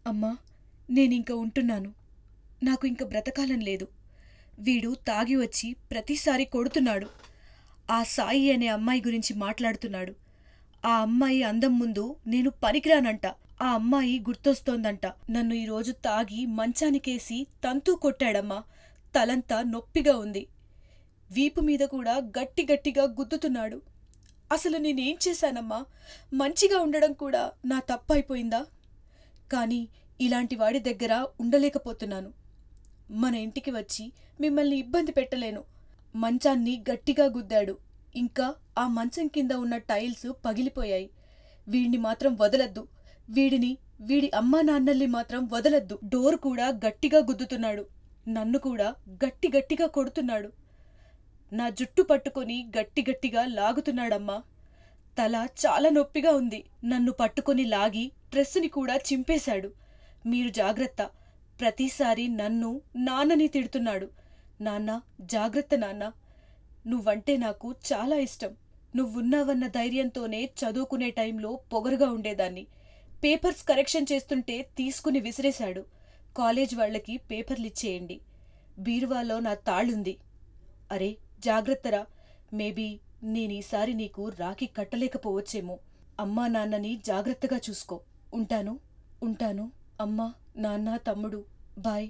అమ్మా, నేనింక ఉంటున్నాను. నాకు ఇంక బ్రతకాలని లేదు. వీడు తాగి వచ్చి ప్రతిసారి కొడుతున్నాడు. ఆ సాయి అనే అమ్మాయి గురించి మాట్లాడుతున్నాడు. ఆ అమ్మాయి అందం ముందు నేను పనికిరానంట. ఆ అమ్మాయి గుర్తొస్తోందంట. నన్ను ఈరోజు తాగి మంచానికేసి తంతూ కొట్టాడమ్మా. తలంతా నొప్పిగా ఉంది. వీపు మీద కూడా గట్టి గట్టిగా గుద్దుతున్నాడు. అసలు నేనేం చేశానమ్మా? మంచిగా ఉండడం కూడా నా తప్పయిపోయిందా? కానీ ఇలాంటి వాడి దగ్గర ఉండలేకపోతున్నాను. మన ఇంటికి వచ్చి మిమ్మల్ని ఇబ్బంది పెట్టలేను. మంచాన్ని గట్టిగా గుద్దాడు. ఇంకా ఆ మంచం కింద ఉన్న టైల్స్ పగిలిపోయాయి. వీడిని మాత్రం వదలద్దు. వీడి అమ్మా నాన్నల్ని మాత్రం వదలద్దు. డోర్ కూడా గట్టిగా గుద్దుతున్నాడు. నన్ను కూడా గట్టి గట్టిగా కొడుతున్నాడు. నా జుట్టు పట్టుకొని గట్టి గట్టిగా లాగుతున్నాడమ్మా. తల చాలా నొప్పిగా ఉంది. నన్ను పట్టుకొని లాగి డ్రెస్సుని కూడా చింపేశాడు. మీరు జాగ్రత్త. ప్రతిసారి నన్ను నాన్నని తిడుతున్నాడు. నాన్న, జాగ్రత్త నాన్న. నువ్వంటే నాకు చాలా ఇష్టం. నువ్వున్నావన్న ధైర్యంతోనే చదువుకునే టైంలో పొగరుగా ఉండేదాన్ని. పేపర్స్ కరెక్షన్ చేస్తుంటే తీసుకుని విసిరేశాడు. కాలేజ్ వాళ్లకి పేపర్లిచ్చేయండి. బీరువాలో నా తాళుంది. అరే, జాగ్రత్తరా. మేబీ నేనీసారి నీకు రాఖీ కట్టలేకపోవచ్చేమో. అమ్మా నాన్నని జాగ్రత్తగా చూసుకో. ఉంటాను. ఉంటాను. అమ్మా, నాన్న, తమ్ముడు. బాయ్.